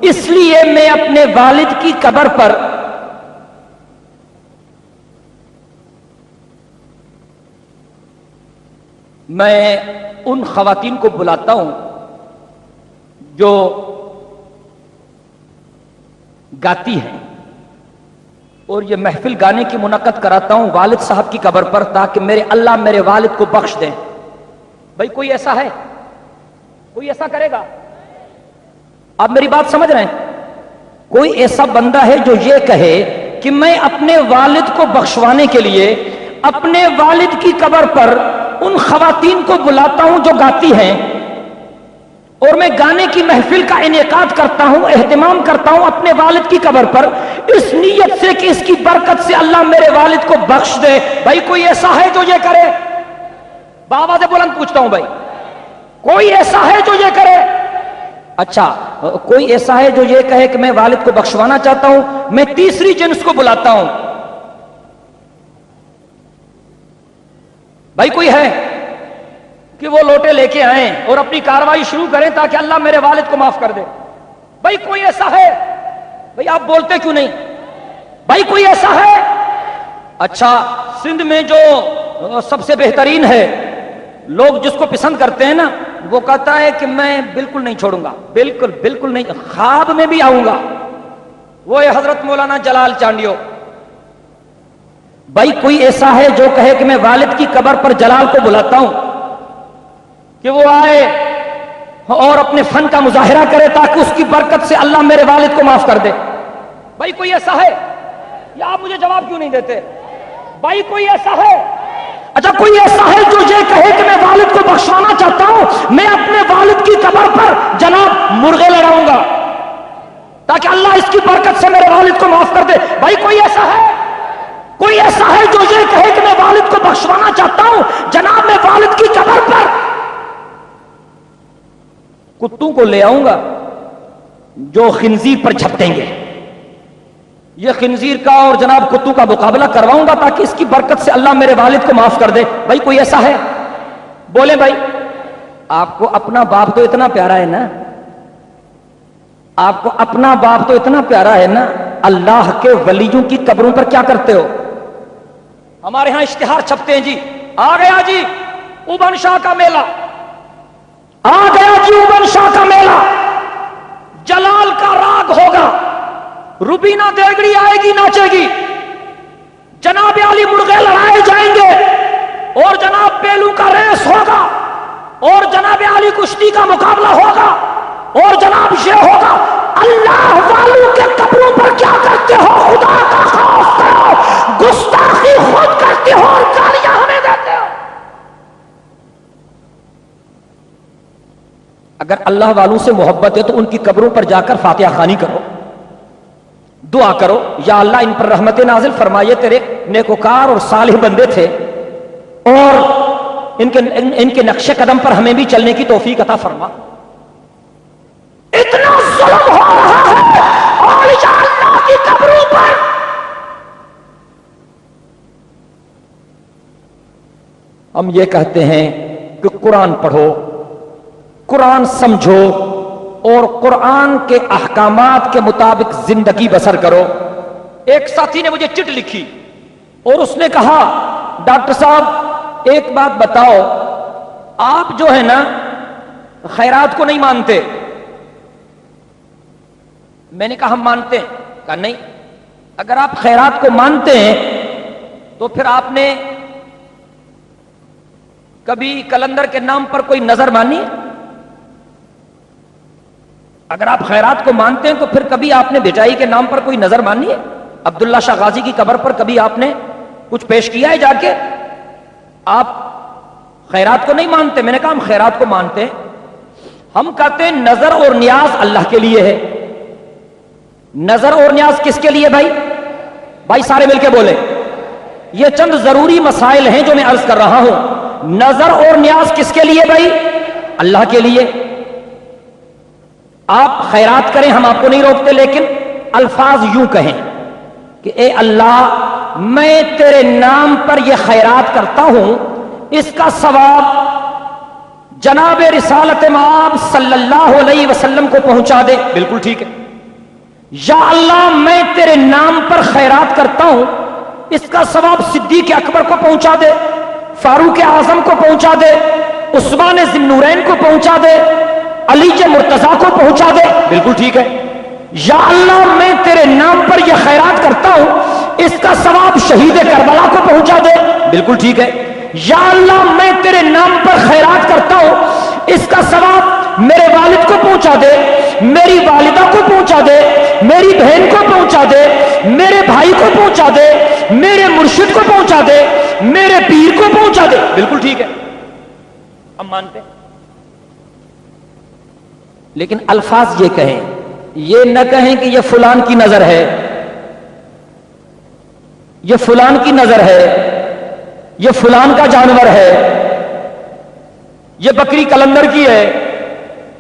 S1: اس لیے میں اپنے والد کی قبر پر میں ان خواتین کو بلاتا ہوں جو گاتی ہیں اور یہ محفل گانے کی منعقد کراتا ہوں والد صاحب کی قبر پر تاکہ میرے اللہ میرے والد کو بخش دیں. بھائی کوئی ایسا ہے؟ کوئی ایسا کرے گا؟ آپ میری بات سمجھ رہے ہیں؟ کوئی ایسا بندہ ہے جو یہ کہے کہ میں اپنے والد کو بخشوانے کے لیے اپنے والد کی قبر پر ان خواتین کو بلاتا ہوں جو گاتی ہیں اور میں گانے کی محفل کا انعقاد کرتا ہوں، اہتمام کرتا ہوں اپنے والد کی قبر پر اس نیت سے کہ اس کی برکت سے اللہ میرے والد کو بخش دے. بھائی کوئی ایسا ہے جو یہ کرے؟ بآواز بلند پوچھتا ہوں بھائی کوئی ایسا ہے جو یہ کرے؟ اچھا کوئی ایسا ہے جو یہ کہے کہ میں والد کو بخشوانا چاہتا ہوں، میں تیسری جنس کو بلاتا ہوں. بھائی کوئی ہے کہ وہ لوٹے لے کے آئیں اور اپنی کاروائی شروع کریں تاکہ اللہ میرے والد کو معاف کر دے؟ بھائی کوئی ایسا ہے؟ بھائی آپ بولتے کیوں نہیں؟ بھائی کوئی ایسا ہے؟ اچھا سندھ میں جو سب سے بہترین ہے، لوگ جس کو پسند کرتے ہیں نا، وہ کہتا ہے کہ میں بالکل نہیں چھوڑوں گا، بالکل بالکل نہیں، خواب میں بھی آؤں گا، وہ ہے حضرت مولانا جلال چانڈیو. بھائی کوئی ایسا ہے جو کہے کہ میں والد کی قبر پر جلال کو بلاتا ہوں کہ وہ آئے اور اپنے فن کا مظاہرہ کرے تاکہ اس کی برکت سے اللہ میرے والد کو معاف کر دے؟ بھائی کوئی ایسا ہے؟ یا آپ مجھے جواب کیوں نہیں دیتے؟ بھائی کوئی ایسا ہے؟ اچھا کوئی ایسا ہے جو یہ کہے کہ میں والد کو بخشوانا چاہتا ہوں، میں اپنے والد کی قبر پر جناب مرغے لڑاؤں گا تاکہ اللہ اس کی برکت سے میرے والد کو معاف کر دے؟ بھائی کوئی ایسا ہے؟ کوئی ایسا ہے جو یہ کہے کہ میں والد کو بخشوانا چاہتا ہوں، جناب میں والد کی قبر پر کتوں کو لے آؤں گا جو خنزیر پر جھپٹیں گے. یہ خنزیر کا اور جناب کتوں کا مقابلہ کرواؤں گا تاکہ اس کی برکت سے اللہ میرے والد کو معاف کر دے. بھائی کوئی ایسا ہے؟ بولے بھائی. آپ کو اپنا باپ تو اتنا پیارا ہے نا, آپ کو اپنا باپ تو اتنا پیارا ہے نا, اللہ کے ولیوں کی قبروں پر کیا کرتے ہو؟ ہمارے ہاں اشتہار چھپتے ہیں جی, آ گیا جی اوبن شاہ کا میلہ, آ گیا جی اوبن شاہ کا میلہ, جلال کا راگ ہوگا, روبینہ دیگڑی آئے گی ناچے گی, جناب علی مرغے لڑائے جائیں گے, اور جناب بیلو کا ریس ہوگا, اور جناب علی کشتی کا مقابلہ ہوگا, اور جناب یہ ہوگا. اللہ والوں کے قبروں پر کیا کرتے ہو؟ خدا کا خوف کرو, گستاخی خود کرتے ہو اور گالیاں ہمیں دیتے ہو. اگر اللہ والوں سے محبت ہے تو ان کی قبروں پر جا کر فاتحہ خوانی کرو, دعا کرو, یا اللہ ان پر رحمت نازل فرمائے, تیرے نیکوکار اور صالح بندے تھے, اور ان کے نقش قدم پر ہمیں بھی چلنے کی توفیق عطا فرما. اتنا ظلم ہو رہا ہے اولیاء اللہ کی قبروں پر. ہم یہ کہتے ہیں کہ قرآن پڑھو, قرآن سمجھو, اور قرآن کے احکامات کے مطابق زندگی بسر کرو. ایک ساتھی نے مجھے چٹ لکھی اور اس نے کہا ڈاکٹر صاحب ایک بات بتاؤ, آپ جو ہے نا خیرات کو نہیں مانتے. میں نے کہا ہم مانتے ہیں. کہا نہیں, اگر آپ خیرات کو مانتے ہیں تو پھر آپ نے کبھی کلندر کے نام پر کوئی نظر مانی ہے؟ اگر آپ خیرات کو مانتے ہیں تو پھر کبھی آپ نے بھٹائی کے نام پر کوئی نظر مانی ہے؟ عبداللہ شاہ غازی کی قبر پر کبھی آپ نے کچھ پیش کیا ہے جا کے؟ آپ خیرات کو نہیں مانتے. میں نے کہا ہم خیرات کو مانتے ہیں. ہم کہتے ہیں نظر اور نیاز اللہ کے لیے ہے. نظر اور نیاز کس کے لیے بھائی؟ بھائی سارے مل کے بولے. یہ چند ضروری مسائل ہیں جو میں عرض کر رہا ہوں. نظر اور نیاز کس کے لیے بھائی؟ اللہ کے لیے. آپ خیرات کریں, ہم آپ کو نہیں روکتے, لیکن الفاظ یوں کہیں کہ اے اللہ میں تیرے نام پر یہ خیرات کرتا ہوں, اس کا ثواب جناب رسالت مآب صلی اللہ علیہ وسلم کو پہنچا دے. بالکل ٹھیک ہے. یا اللہ میں تیرے نام پر خیرات کرتا ہوں, اس کا ثواب صدیق اکبر کو پہنچا دے, فاروق اعظم کو پہنچا دے, عثمان ذی النورین کو پہنچا دے, علی مرتضیٰ کو پہنچا دے. بالکل ٹھیک ہے. یا اللہ میں تیرے نام پر یہ خیرات کرتا ہوں, اس کا ثواب شہید کربلا کو پہنچا دے. بالکل ٹھیک ہے. یا اللہ میں تیرے نام پر خیرات کرتا ہوں, اس کا ثواب میرے والد کو پہنچا دے, میری والدہ کو پہنچا دے, میری بہن کو پہنچا دے, میرے بھائی کو پہنچا دے, میرے مرشد کو پہنچا دے, میرے پیر کو پہنچا دے. بالکل ٹھیک ہے, ہم مانتے ہیں. لیکن الفاظ یہ کہیں, یہ نہ کہیں کہ یہ فلان کی نظر ہے, یہ فلان کی نظر ہے, یہ فلان کا جانور ہے, یہ بکری کلندر کی ہے,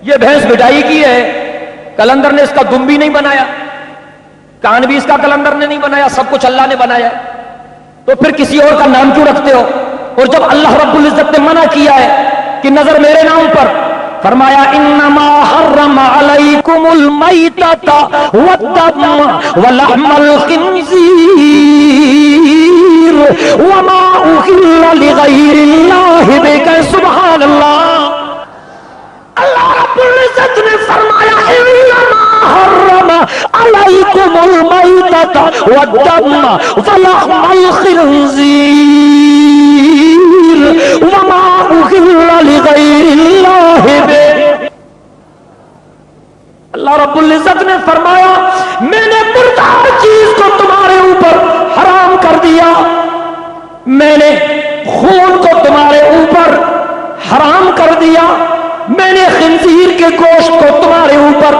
S1: یہ بھینس بٹائی کی ہے, کلندر نے اس کا دم بھی نہیں بنایا, کان بھی اس کا کلندر نے نہیں بنایا, سب کچھ اللہ نے بنایا. تو پھر کسی اور کا نام کیوں رکھتے ہو؟ اور جب اللہ رب العزت نے منع کیا ہے کہ نظر میرے نام پر, فرمایا انما حرم علیکم المیتۃ والدم ولحم الخنزیر وما اہل لغیر اللہ بہ. سبحان اللہ. اللہ رب العزت نے فرمایا انما حرم علیکم المیتۃ والدم ولحم الخنزیر وما اہل لغیر اللہ بہ. اللہ رب العزت نے فرمایا میں نے مردار چیز کو تمہارے اوپر حرام کر دیا, میں نے خون کو تمہارے اوپر حرام کر دیا, میں نے خنزیر کے گوشت کو تمہارے اوپر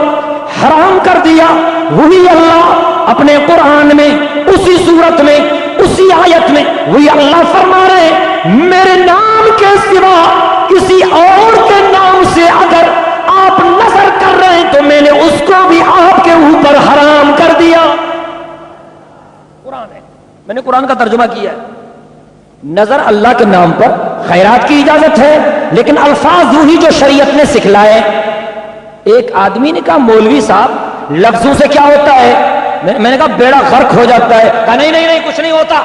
S1: حرام کر دیا. وہی اللہ اپنے قرآن میں اسی صورت میں اسی آیت میں وہی اللہ فرما رہے ہیں میرے نام کے سوا کسی اور کے نام سے اگر آپ تو میں نے اس کو بھی آپ کے اوپر حرام کر دیا. قرآن ہے, میں نے قرآن کا ترجمہ کیا ہے. نظر اللہ کے نام پر خیرات کی اجازت ہے, لیکن الفاظ یوں ہی جو شریعت نے سکھلائے. ایک آدمی نے کہا مولوی صاحب لفظوں سے کیا ہوتا ہے؟ میں نے کہا بیڑا غرق ہو جاتا ہے. کہا نہیں کچھ نہیں ہوتا.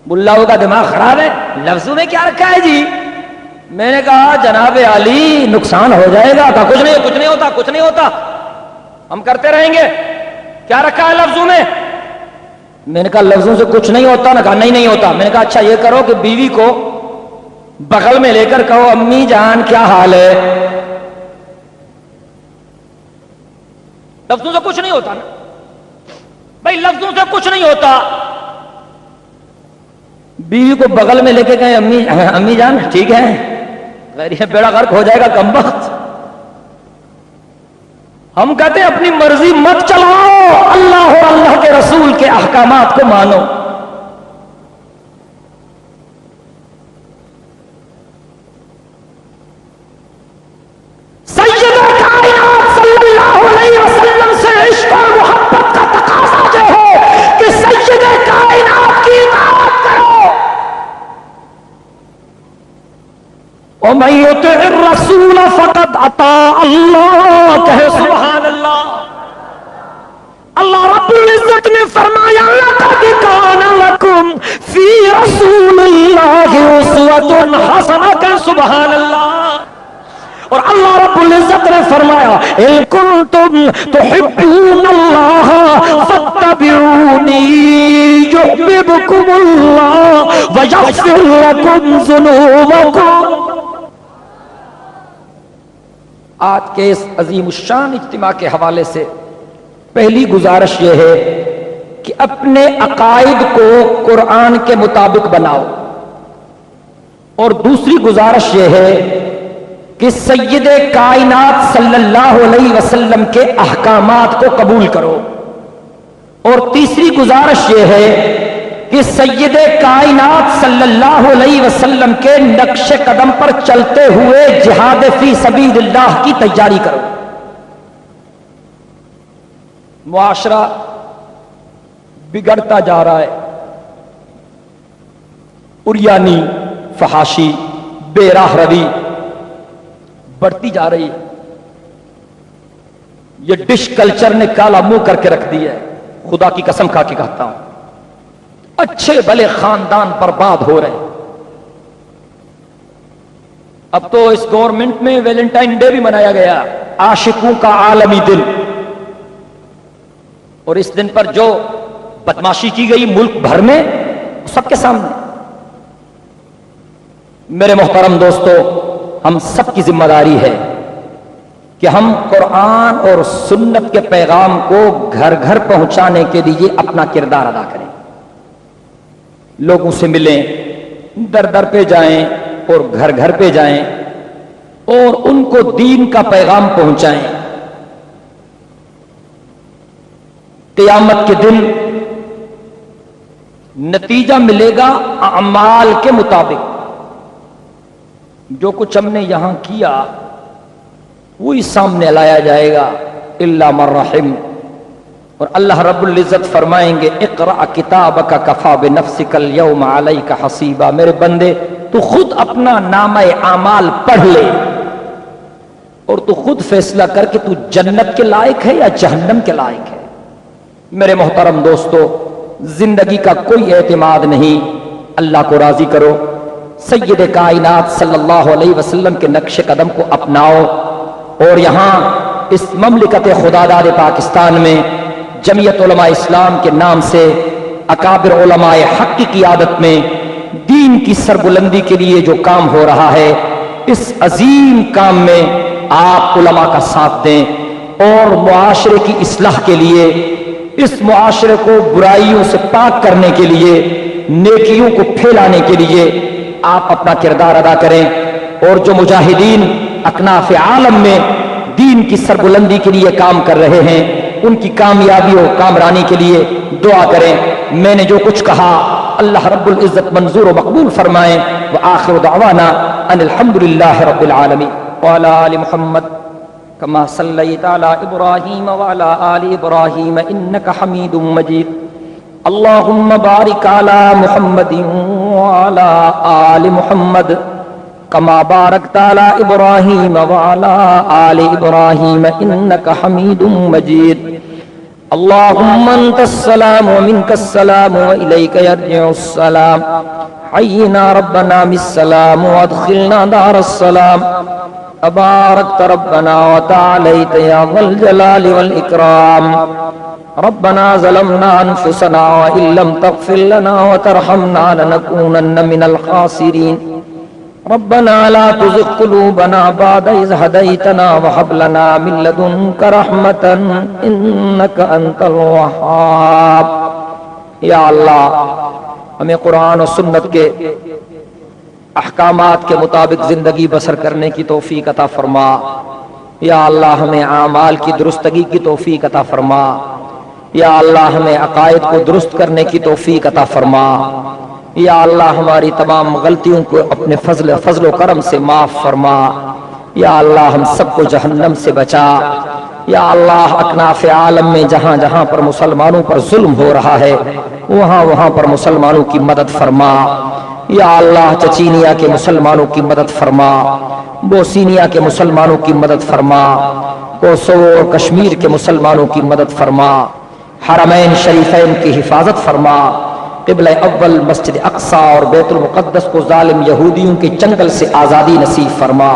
S1: ملاؤں کا دماغ خراب ہے, لفظوں میں کیا رکھا ہے جی؟ میں نے کہا جناب علی نقصان ہو جائے گا. کہا کچھ نہیں ہوتا, ہم کرتے رہیں گے. کیا رکھا ہے لفظوں میں؟ میں نے کہا لفظوں سے کچھ نہیں ہوتا. کہا نہیں ہوتا. میں نے کہا اچھا یہ کرو کہ بیوی کو بغل میں لے کر کہو امی جان کیا حال ہے. لفظوں سے کچھ نہیں ہوتا نا بھائی, لفظوں سے کچھ نہیں ہوتا. بیوی کو بغل میں لے کے کہیں امی جان ٹھیک ہے, بیڑا غرق ہو جائے گا کمبخت. ہم کہتے ہیں اپنی مرضی مت چلاؤ, اللہ اور اللہ کے رسول کے احکامات کو مانو. سیدہ کائنات صلی اللہ علیہ وسلم سے عشق اور محبت کا تقاضا جو ہے کہ سیدہ کائنات کی اطاعت کرو. وَمَن يُطِعِ الرَّسُولَ فَقَدْ أَطَاعَ اللَّهَ. کہے سبحان اللہ. اللہ رب العزت نے فرمایا لَقَدْ كَانَ لَكُمْ فِي رَسُولِ اللَّهِ أُسْوَةٌ حَسَنَةٌ. سبحان اللہ. اور اللہ رب العزت نے فرمایا إِن كُنتُمْ تُحِبُّونَ اللَّهَ فَاتَّبِعُونِي يُحْبِبْكُمُ اللَّهُ وَيَغْفِرْ لَكُمْ ذُنُوبَكُمْ. آج کے اس عظیم الشان اجتماع کے حوالے سے پہلی گزارش یہ ہے کہ اپنے عقائد کو قرآن کے مطابق بناؤ, اور دوسری گزارش یہ ہے کہ سید کائنات صلی اللہ علیہ وسلم کے احکامات کو قبول کرو, اور تیسری گزارش یہ ہے کہ سید کائنات صلی اللہ علیہ وسلم کے نقش قدم پر چلتے ہوئے جہاد فی سبیل اللہ کی تیاری کرو. معاشرہ بگڑتا جا رہا ہے, عریانی, فحاشی, بے راہ روی بڑھتی جا رہی ہے. یہ ڈش کلچر نے کالا منہ کر کے رکھ دیا ہے. خدا کی قسم کھا کے کہتا ہوں اچھے بھلے خاندان برباد ہو رہے ہیں. اب تو اس گورنمنٹ میں ویلنٹائن ڈے بھی منایا گیا, عاشقوں کا عالمی دن. اور اس دن پر جو بدماشی کی گئی ملک بھر میں سب کے سامنے. میرے محترم دوستو, ہم سب کی ذمہ داری ہے کہ ہم قرآن اور سنت کے پیغام کو گھر گھر پہنچانے کے لیے اپنا کردار ادا کریں. لوگوں سے ملیں, در در پہ جائیں اور گھر گھر پہ جائیں اور ان کو دین کا پیغام پہنچائیں. قیامت کے دن نتیجہ ملے گا اعمال کے مطابق. جو کچھ ہم نے یہاں کیا وہی سامنے لایا جائے گا الا من رحم. اور اللہ رب العزت فرمائیں گے اقرأ کتابک کفی بنفسک اليوم علیک حسیبا. میرے بندے تو خود اپنا نامہ اعمال پڑھ لے اور تو خود فیصلہ کر کہ تو جنت کے لائق ہے یا جہنم کے لائق ہے. میرے محترم دوستو, زندگی کا کوئی اعتماد نہیں. اللہ کو راضی کرو, سید کائنات صلی اللہ علیہ وسلم کے نقش قدم کو اپناؤ. اور یہاں اس مملکت خداداد پاکستان میں جمعیت علماء اسلام کے نام سے اکابر علماء حق کی قیادت میں دین کی سربلندی کے لیے جو کام ہو رہا ہے, اس عظیم کام میں آپ علماء کا ساتھ دیں اور معاشرے کی اصلاح کے لیے, اس معاشرے کو برائیوں سے پاک کرنے کے لیے, نیکیوں کو پھیلانے کے لیے آپ اپنا کردار ادا کریں. اور جو مجاہدین اکناف عالم میں دین کی سربلندی کے لیے کام کر رہے ہیں ان کی کامیابی اور کامرانی کے لیے دعا کریں. میں نے جو کچھ کہا اللہ رب العزت منظور و مقبول فرمائیں. وآخر دعوانا ان الحمد للہ رب العالمین وعلی آل محمد كما صليت على إبراهيم وعلى آل إبراهيم إنك حميد مجيد اللهم بارك على محمد وعلى آل محمد كما باركت على إبراهيم وعلى آل إبراهيم إنك حميد مجيد اللهم أنت السلام ومنك السلام وإليك يرجع السلام حينا ربنا بالسلام وادخلنا دار السلام تباركت ربنا وتعاليت يا ذا الجلال والإكرام ربنا ظلمنا أنفسنا وإن لم تغفر لنا وترحمنا لنكونن من الخاسرين ربنا لا تزغ قلوبنا بعد إذ هديتنا وهب لنا من لدنك رحمة إنك أنت الوهاب یا اللہ ہمیں قرآن و سنت کے احکامات کے مطابق زندگی بسر کرنے کی توفیق عطا فرما یا اللہ ہمیں اعمال کی درستگی کی توفیق عطا فرما یا اللہ ہمیں عقائد کو درست کرنے کی توفیق عطا فرما یا اللہ ہماری تمام غلطیوں کو اپنے فضل و کرم سے معاف فرما یا اللہ ہم سب کو جہنم سے بچا یا اللہ اکناف عالم میں جہاں جہاں پر مسلمانوں پر ظلم ہو رہا ہے وہاں پر مسلمانوں کی مدد فرما یا اللہ چچینیا کے مسلمانوں کی مدد فرما بوسینیا کے مسلمانوں کی مدد فرما کوسوو اور کشمیر کے مسلمانوں کی مدد فرما حرمین شریفین کی حفاظت فرما قبلہ اول مسجد اقصی اور بیت المقدس کو ظالم یہودیوں کے چنگل سے آزادی نصیب فرما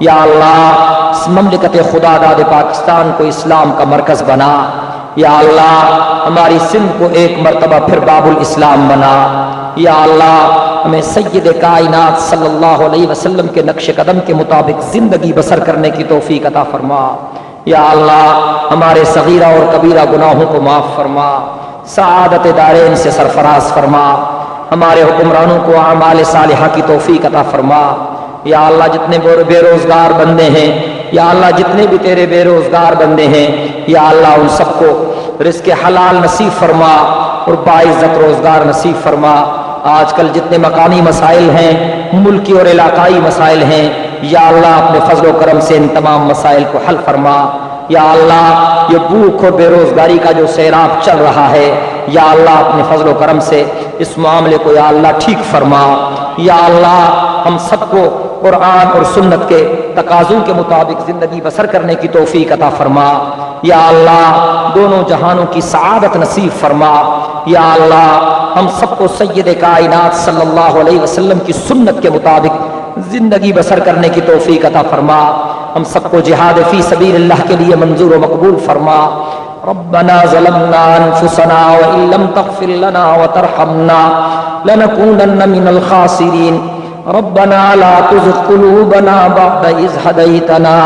S1: یا اللہ اس مملکت خدا داد پاکستان کو اسلام کا مرکز بنا یا اللہ ہماری سندھ کو ایک مرتبہ پھر باب الاسلام بنا یا اللہ ہمیں سید کائنات صلی اللہ علیہ وسلم کے نقش قدم کے مطابق زندگی بسر کرنے کی توفیق عطا فرما یا اللہ ہمارے صغیرہ اور کبیرہ گناہوں کو معاف فرما سعادت دارین سے سرفراز فرما ہمارے حکمرانوں کو اعمال صالحہ کی توفیق عطا فرما یا اللہ جتنے بے روزگار بندے ہیں یا اللہ جتنے بھی تیرے بے روزگار بندے ہیں یا اللہ ان سب کو رزق حلال نصیب فرما اور باعزت روزگار نصیب فرما آج کل جتنے مقامی مسائل ہیں ملکی اور علاقائی مسائل ہیں یا اللہ اپنے فضل و کرم سے ان تمام مسائل کو حل فرما یا اللہ یہ بھوک اور بے روزگاری کا جو سیلاب چل رہا ہے یا اللہ اپنے فضل و کرم سے اس معاملے کو یا اللہ ٹھیک فرما یا اللہ ہم سب کو قرآن اور سنت کے تقاضوں کے مطابق زندگی بسر کرنے کی توفیق عطا فرما یا اللہ دونوں جہانوں کی سعادت نصیب فرما یا اللہ ہم سب کو سید کائنات صلی اللہ علیہ وسلم کی سنت کے مطابق زندگی بسر کرنے کی توفیق عطا فرما ہم سب کو جہاد فی سبیل اللہ کے لیے منظور و مقبول فرما ربنا ظلمنا انفسنا وان لم تغفر لنا وترحمنا لنكونن من الخاسرين ربنا لا تزغ قلوبنا بعد إذ هديتنا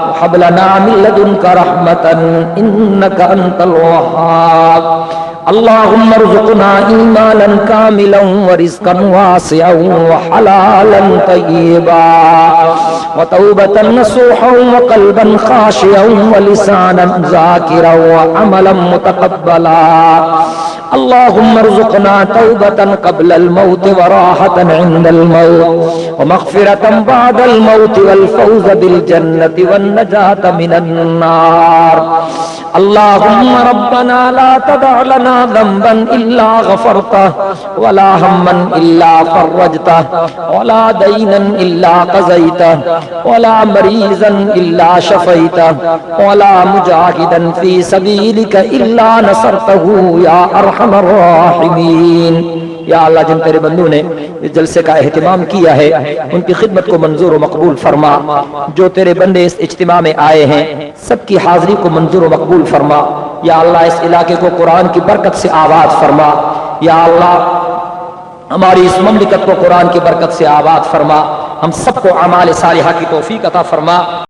S1: وهب لنا من لدنك رحمة إنك أنت الوهاب اللهم ارزقنا إيمانا كاملا ورزقا واسعا وحلالا طيبا وتوبة نصوحا وقلبا خاشعا ولسانا ذاكرا وعملا متقبلا اللهم ارزقنا توبة قبل الموت وراحة عند الموت ومغفرة بعد الموت والفوز بالجنة والنجاة من النار اللهم ربنا لا تدع لنا ذنبا إلا غفرته ولا هما إلا فرجته ولا دينا إلا قضيته ولا مريضا إلا شفيته ولا مجاهدا في سبيلك إلا نصرته يا أرحم الراحمین یا اللہ جن تیرے بندوں نے اس جلسے کا اہتمام کیا ہے ان کی خدمت کو منظور و مقبول فرما جو تیرے بندے اس اجتماع میں آئے ہیں سب کی حاضری کو منظور و مقبول فرما یا اللہ اس علاقے کو قرآن کی برکت سے آباد فرما یا اللہ ہماری اس مملکت کو قرآن کی برکت سے آباد فرما ہم سب کو اعمال صالحہ کی توفیق عطا فرما